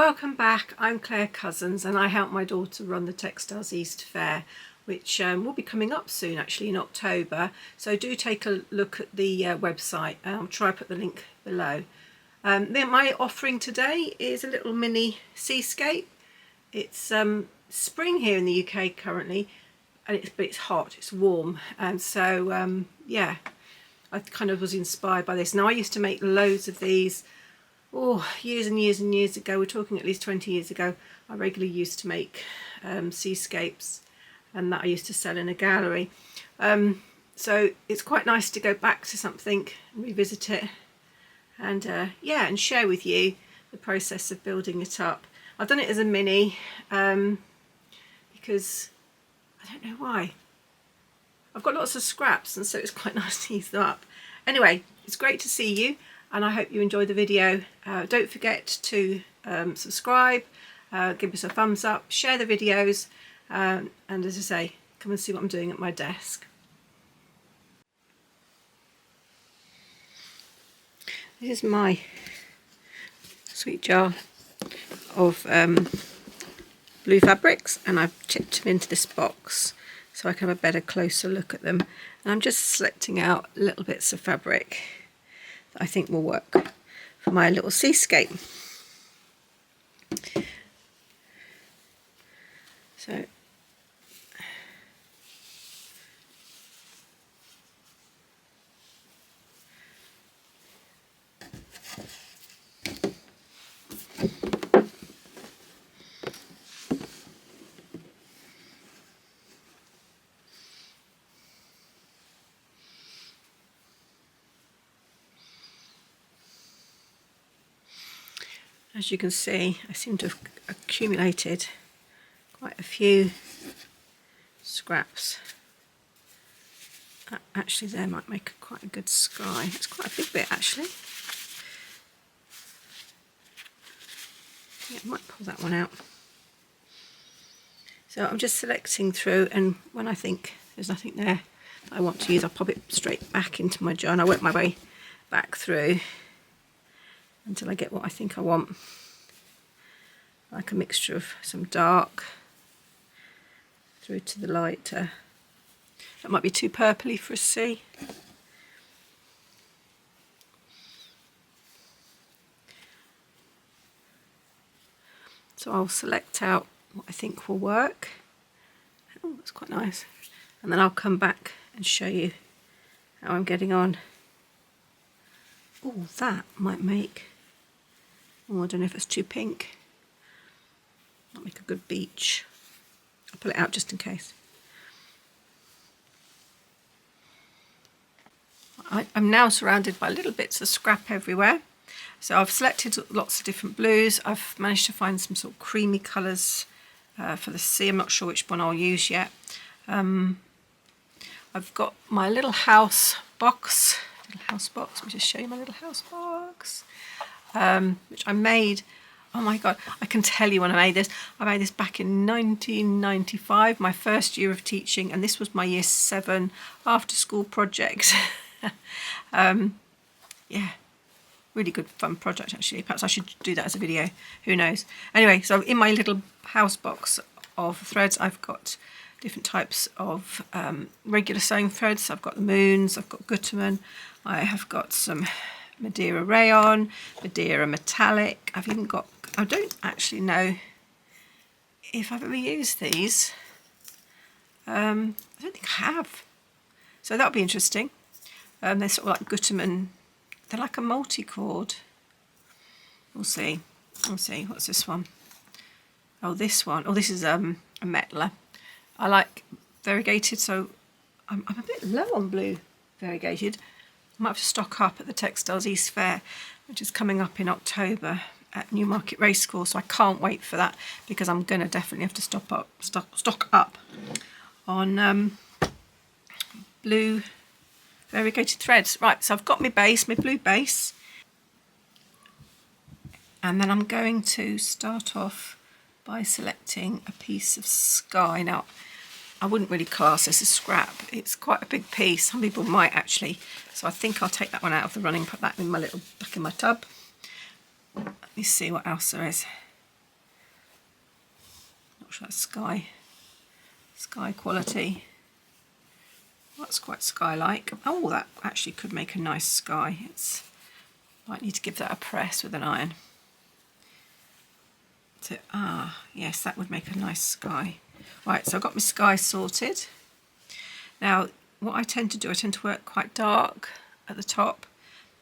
welcome back. I'm Claire Cousins and I help my daughter run the Textiles East Fair, which will be coming up soon, actually in October. So do take a look at the website. I'll try to put the link below. Then my offering today is a little mini seascape. It's spring here in the UK currently, and but it's hot, it's warm, and so yeah, I kind of was inspired by this. Now I used to make loads of these. Years and years and years ago, we're talking at least 20 years ago, I regularly used to make seascapes, and that I used to sell in a gallery. So it's quite nice to go back to something, revisit it, and yeah, and share with you the process of building it up. I've done it as a mini because I don't know why. I've got lots of scraps, and so it's quite nice to use them up. Anyway, it's great to see you, and I hope you enjoyed the video. Don't forget to subscribe, give us a thumbs up, share the videos, and as I say, come and see what I'm doing at my desk. This is my sweet jar of blue fabrics, and I've chipped them into this box so I can have a better, closer look at them. And I'm just selecting out little bits of fabric that I think will work for my little seascape. So as you can see, I seem to have accumulated quite a few scraps. Actually, there might make quite a good sky. It's quite a big bit, actually. Yeah, I might pull that one out. So I'm just selecting through, and when I think there's nothing there that I want to use, I'll pop it straight back into my jar, and I work my way back through until I get what I think I want. Like a mixture of some dark through to the lighter. That might be too purpley for a sea. So I'll select out what I think will work. Oh, that's quite nice. And then I'll come back and show you how I'm getting on. Oh, that might make... Oh, I don't know if it's too pink. Might make a good beach. I'll pull it out just in case. I'm now surrounded by little bits of scrap everywhere. So I've selected lots of different blues. I've managed to find some sort of creamy colours for the sea. I'm not sure which one I'll use yet. I've got my little house box. Let me just show you my little house box. Which I made, oh my god, I can tell you when I made this. I made this back in 1995, my first year of teaching, and this was my year 7 after school project. Yeah, really good fun project actually. Perhaps I should do that as a video, who knows. Anyway, so in my little house box of threads, I've got different types of regular sewing threads. I've got the moons, I've got Gutermann, I have got some Madeira rayon, Madeira metallic. I've even got, I don't actually know if I've ever used these. I don't think I have. So that'll be interesting. They're sort of like Gutermann, they're like a multi-cord. We'll see. What's this one? Oh, this one. Oh, this is a metler. I like variegated, so I'm a bit low on blue variegated. I might have to stock up at the Textiles East Fair, which is coming up in October at Newmarket Racecourse. So I can't wait for that, because I'm going to definitely have to stock up on blue variegated threads. Right, so I've got my base, my blue base, and then I'm going to start off by selecting a piece of sky. Now, I wouldn't really class this as scrap. It's quite a big piece. Some people might actually. So I think I'll take that one out of the running, put that in my little, back in my tub. Let me see what else there is. not sure that's sky quality. That's quite sky-like. Oh, that actually could make a nice sky. Might need to give that a press with an iron. So, yes, that would make a nice sky. Right, so I've got my sky sorted. Now, what I tend to do, I tend to work quite dark at the top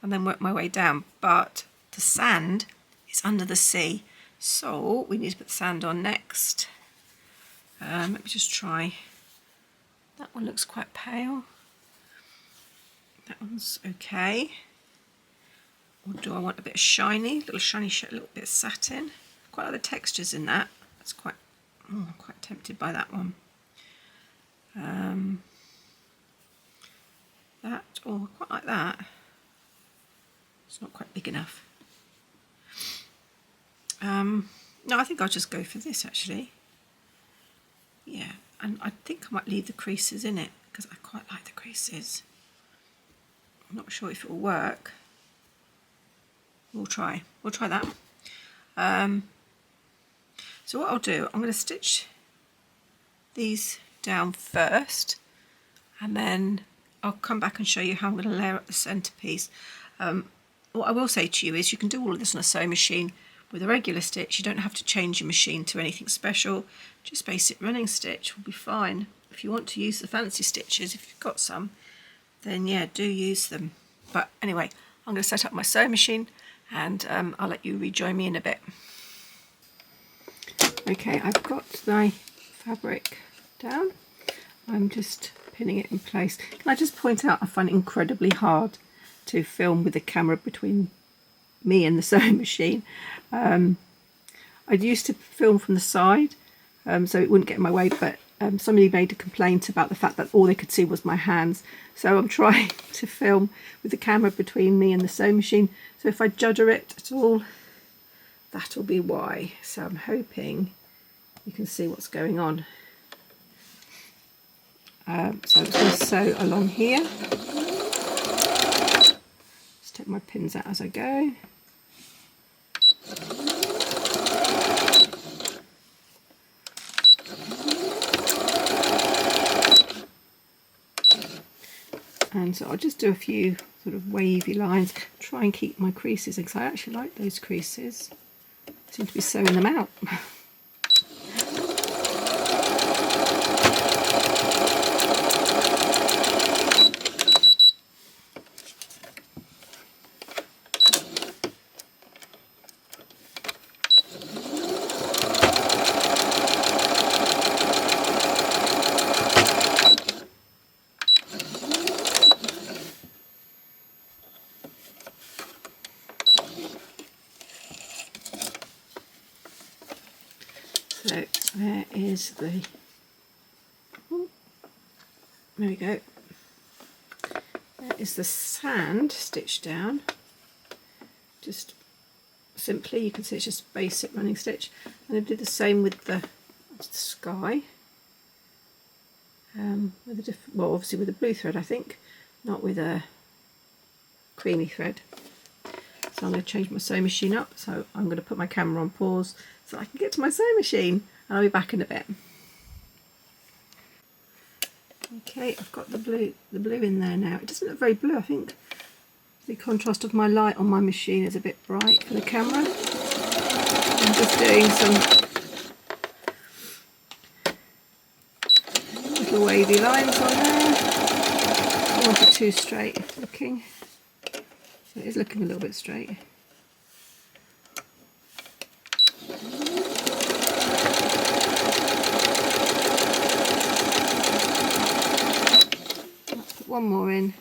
and then work my way down. But the sand is under the sea, so we need to put the sand on next. Let me just try. That one looks quite pale. That one's okay. Or do I want a bit of shiny, little shiny, a little bit of satin? Quite like the textures in that. That's quite. I'm quite tempted by that one. That, or quite like that. It's not quite big enough. No, I think I'll just go for this actually. Yeah, and I think I might leave the creases in it because I quite like the creases. I'm not sure if it will work. We'll try that. So what I'll do, I'm going to stitch these down first and then I'll come back and show you how I'm going to layer up the centrepiece. What I will say to you is you can do all of this on a sewing machine with a regular stitch. You don't have to change your machine to anything special. Just basic running stitch will be fine. If you want to use the fancy stitches, if you've got some, then yeah, do use them. But anyway, I'm going to set up my sewing machine and I'll let you rejoin me in a bit. Okay, I've got my fabric down. I'm just pinning it in place. Can I just point out I find it incredibly hard to film with the camera between me and the sewing machine. I used to film from the side so it wouldn't get in my way, but somebody made a complaint about the fact that all they could see was my hands. So I'm trying to film with the camera between me and the sewing machine. So if I judder it at all, that'll be why. So I'm hoping you can see what's going on. So I'm just going to sew along here. Just take my pins out as I go. And so I'll just do a few sort of wavy lines, try and keep my creases in, because I actually like those creases. I seem to be sewing them out. So there is the, there we go, there is the sand stitched down, just simply, you can see it's just basic running stitch. And I did the same with the sky, with a different, well obviously with a blue thread I think, not with a creamy thread. So I'm going to change my sewing machine up, so I'm going to put my camera on pause so I can get to my sewing machine, and I'll be back in a bit. Okay, I've got the blue in there now. It doesn't look very blue. I think the contrast of my light on my machine is a bit bright for the camera. I'm just doing some little wavy lines on there. I don't want it too straight looking. So it is looking a little bit straight. One more in,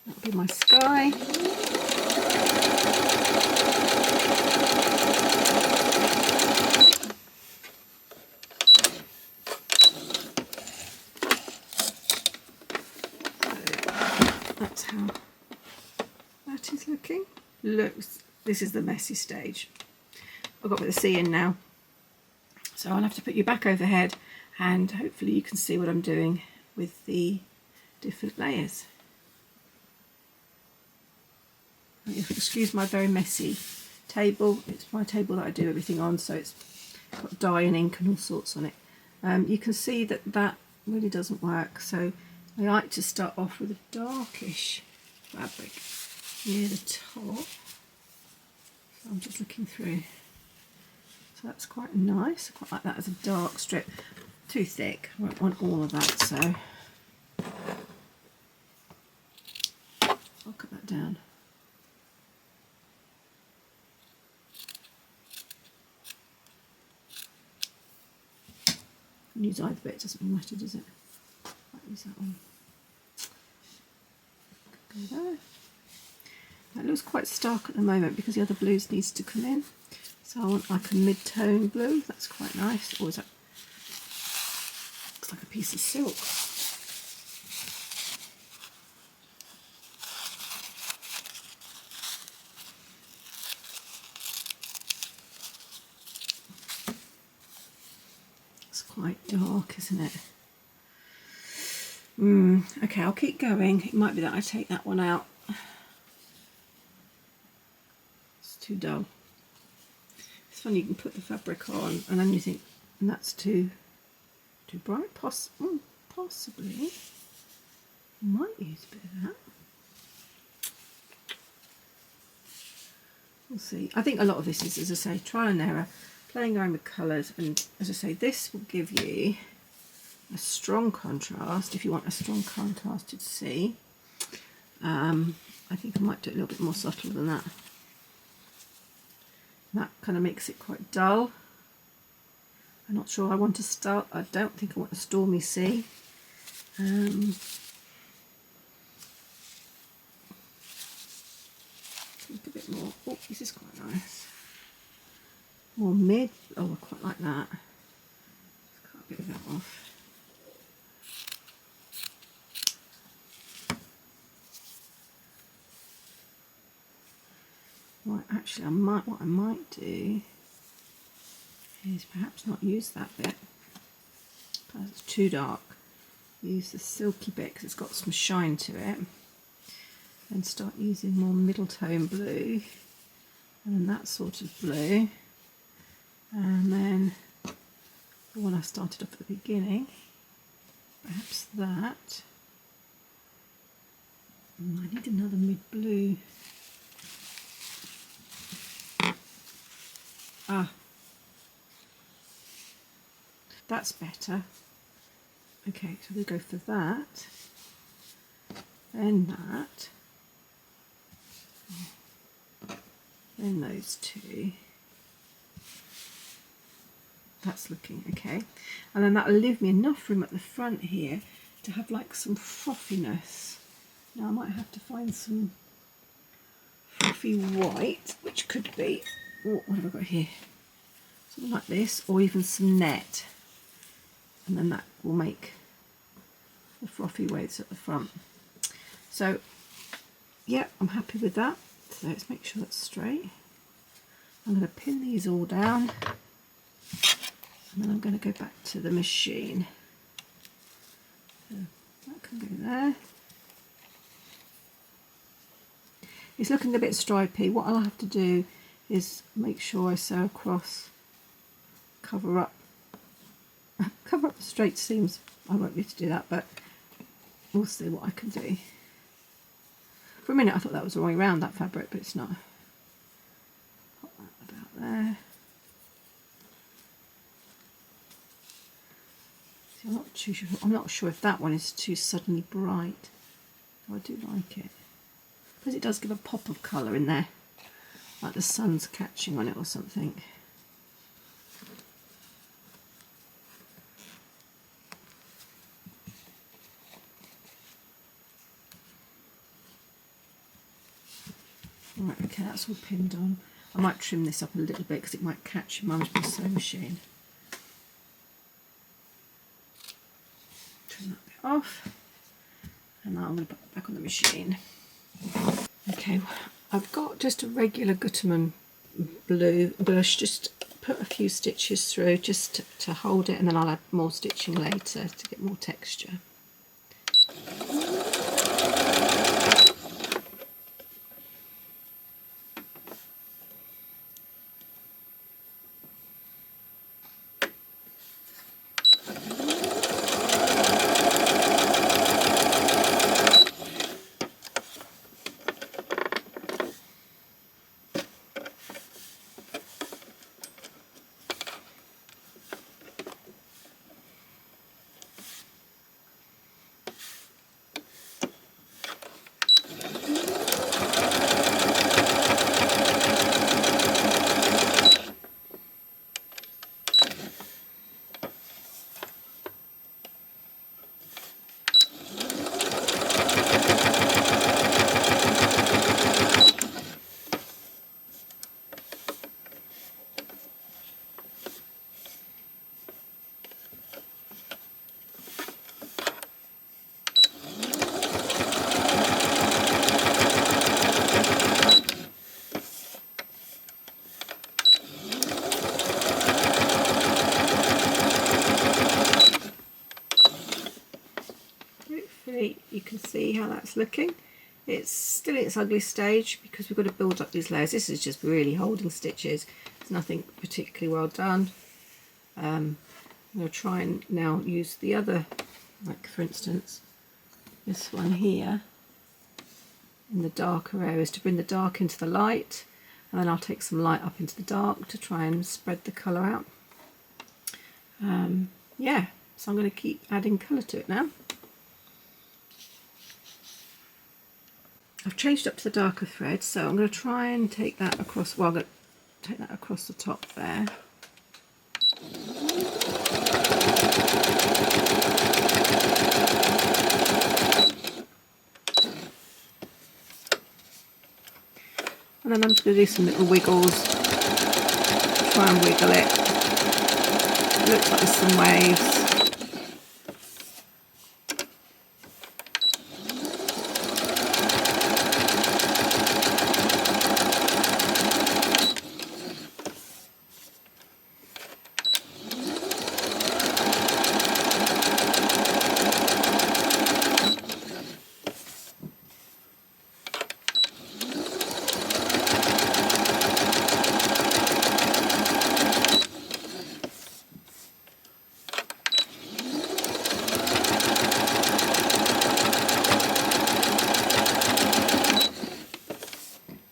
that'll be my sky. That's how that is looking. Looks, this is the messy stage. I've got a bit of sea in now, so I'll have to put you back overhead and hopefully you can see what I'm doing with the different layers. Excuse my very messy table. It's my table that I do everything on, so it's got dye and ink and all sorts on it. You can see that that really doesn't work, so I like to start off with a darkish fabric near the top. So I'm just looking through. So that's quite nice. I quite like that as a dark strip. Too thick, I won't want all of that, so I'll cut that down. Use either bit, doesn't really matter, does it? Might use that one. Go there. That looks quite stark at the moment because the other blues needs to come in. So I want like a mid-tone blue. That's quite nice. Or is that looks like a piece of silk? It's quite dark, isn't it? Okay, I'll keep going. It might be that I take that one out. It's too dull. It's funny, you can put the fabric on and then you think, and that's too bright. Possibly. Might use a bit of that. We'll see. I think a lot of this is, as I say, trial and error, playing around with colours, and as I say, this will give you a strong contrast if you want a strong contrasted sea. I think I might do it a little bit more subtle than that. That kind of makes it quite dull. I'm not sure I want to start. I don't think I want a stormy sea. Think a bit more. Oh, this is quite nice. More mid. Oh, I quite like that. Let's cut a bit of that off. Right, actually, what I might do is perhaps not use that bit because it's too dark. Use the silky bit because it's got some shine to it, and start using more middle tone blue and that sort of blue, and then the one I started off at the beginning, perhaps that. I need another mid blue. That's better. Okay, so we'll go for that, then that, then those two. That's looking okay. And then that'll leave me enough room at the front here to have like some frothiness. Now I might have to find some frothy white, which could be, what have I got here? Something like this, or even some net. And then that will make the frothy waves at the front. So, yeah, I'm happy with that. So let's make sure that's straight. I'm going to pin these all down, and then I'm going to go back to the machine. So that can go there. It's looking a bit stripy. What I'll have to do is make sure I sew across, cover up the straight seams. I won't be able to do that, but we'll see what I can do. For a minute I thought that was the wrong way around, that fabric, but it's not. Put that about there. See, I'm not sure if that one is too suddenly bright. Oh, I do like it, because it does give a pop of colour in there, like the sun's catching on it or something. Right, okay, that's all pinned on. I might trim this up a little bit because it might catch in my sewing machine. Trim that bit off, and now I'm going to put it back on the machine. Okay, I've got just a regular Gutermann blue brush, just put a few stitches through just to hold it, and then I'll add more stitching later to get more texture. hopefully you can see how that's looking. It's still in its ugly stage because we've got to build up these layers. This is just really holding stitches. It's nothing particularly well done. I'm going to try and now use the other, like for instance this one here, in the darker areas to bring the dark into the light, and then I'll take some light up into the dark to try and spread the colour out. Yeah, so I'm going to keep adding colour to it now. I've changed up to the darker thread, so I'm going to try and take that across, well, I'm going to take that across the top there. And then I'm just going to do some little wiggles, try and wiggle it. It looks like there's some waves.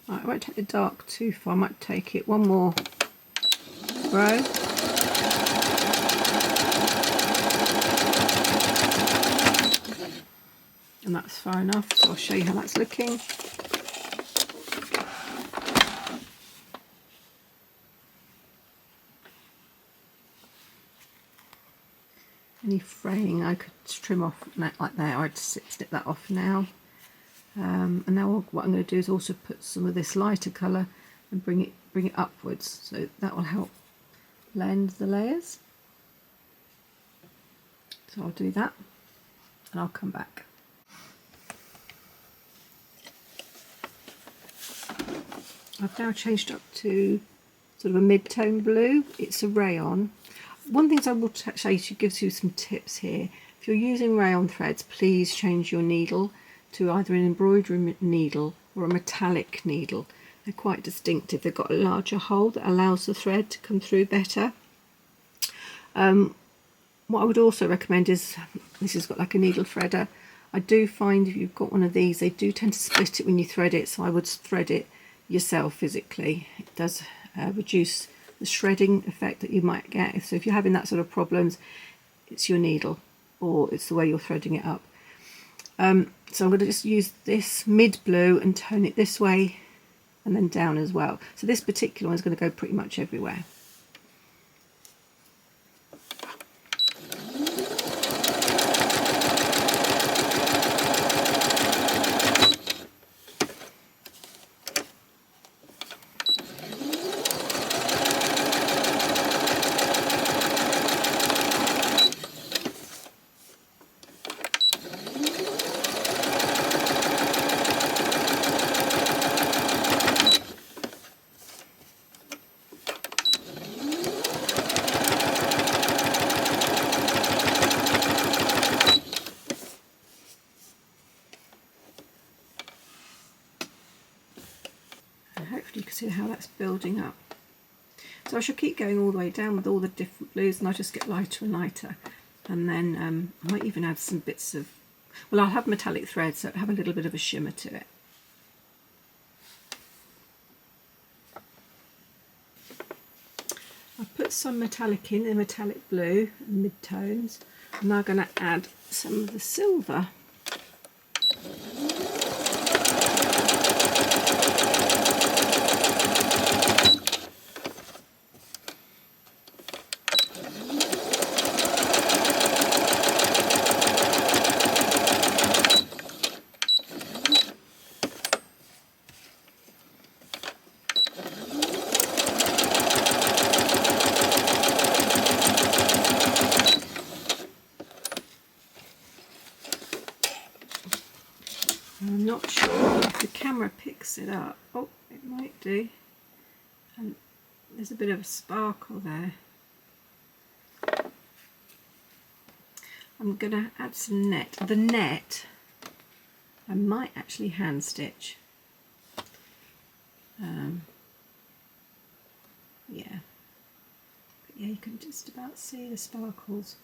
I won't take the dark too far, I might take it one more row. And that's far enough, so I'll show you how that's looking. Any fraying I could trim off like that, I'd snip that off now. And now what I'm going to do is also put some of this lighter colour and bring it upwards, so that will help blend the layers. So I'll do that and I'll come back. I've now changed up to sort of a mid-tone blue. It's a rayon. One thing I will say to gives you some tips here. If you're using rayon threads, please change your needle to either an embroidery needle or a metallic needle. They're quite distinctive. They've got a larger hole that allows the thread to come through better. What I would also recommend is, this has got like a needle threader. I do find if you've got one of these, they do tend to split it when you thread it, so I would thread it yourself physically. It does reduce the shredding effect that you might get. So if you're having that sort of problems, it's your needle or it's the way you're threading it up. So I'm going to just use this mid blue and tone it this way and then down as well. So this particular one is going to go pretty much everywhere. Hopefully you can see how that's building up. So I shall keep going all the way down with all the different blues, and I'll just get lighter and lighter. And then I might even add some bits of, well, I'll have metallic thread, so it'll have a little bit of a shimmer to it. I've put some metallic in, the metallic blue and mid-tones. I'm now going to add some of the silver. I'm not sure if the camera picks it up. Oh, it might do. And there's a bit of a sparkle there. I'm going to add some net. The net I might actually hand stitch. Yeah. But yeah, you can just about see the sparkles.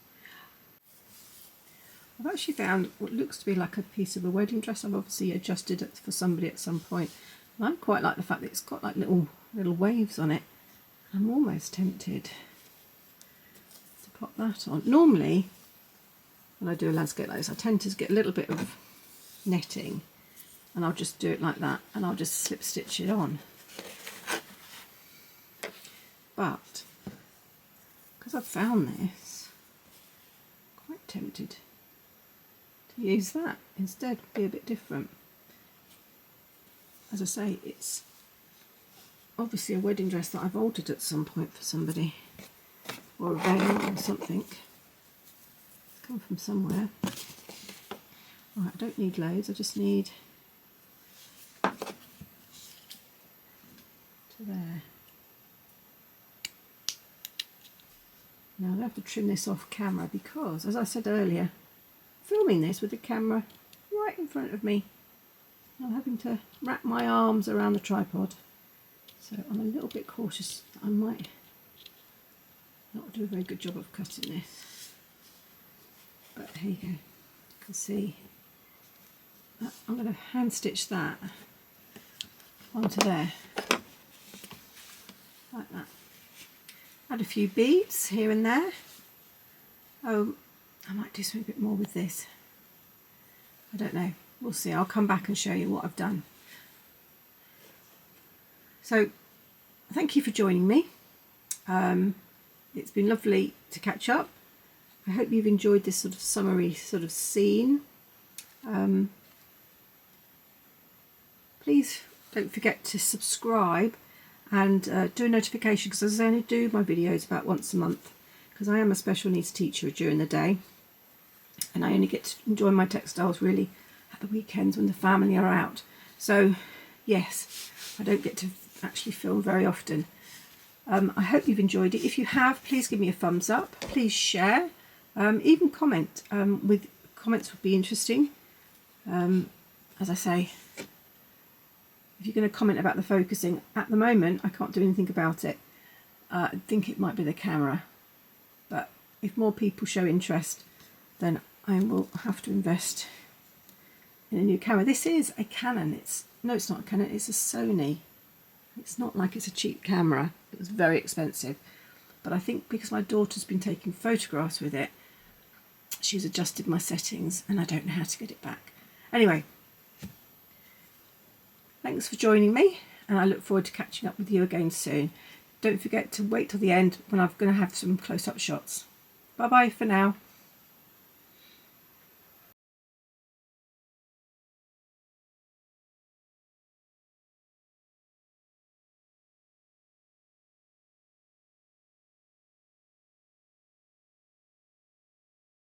I've actually found what looks to be like a piece of a wedding dress. I've obviously adjusted it for somebody at some point. And I quite like the fact that it's got like little waves on it. I'm almost tempted to pop that on. Normally, when I do a landscape like this, I tend to get a little bit of netting, and I'll just do it like that, and I'll just slip stitch it on. But because I've found this, I'm quite tempted to use that instead, be a bit different. As I say, it's obviously a wedding dress that I've altered at some point for somebody, or a veil or something. It's come from somewhere. Right, I don't need loads, I just need to there. Now I'll have to trim this off camera because, as I said earlier, filming this with the camera right in front of me, I'm having to wrap my arms around the tripod. So I'm a little bit cautious that I might not do a very good job of cutting this. But here you go, you can see that I'm going to hand stitch that onto there, like that. Add a few beads here and there. Oh, I might do something a bit more with this. I don't know, we'll see. I'll come back and show you what I've done. So thank you for joining me. It's been lovely to catch up. I hope you've enjoyed this sort of summery sort of scene. Please don't forget to subscribe and do a notification, because I only do my videos about once a month, because I am a special needs teacher during the day, and I only get to enjoy my textiles really at the weekends when the family are out. So yes, I don't get to actually film very often. I hope you've enjoyed it. If you have, please give me a thumbs up, please share, even comment. With comments would be interesting. As I say, if you're going to comment about the focusing, at the moment I can't do anything about it. I think it might be the camera, but if more people show interest, then I will have to invest in a new camera. This is a Canon. No, it's not a Canon, it's a Sony. It's not like it's a cheap camera. It was very expensive, but I think because my daughter's been taking photographs with it, she's adjusted my settings and I don't know how to get it back. Anyway, thanks for joining me, and I look forward to catching up with you again soon. Don't forget to wait till the end when I'm going to have some close-up shots. Bye bye for now.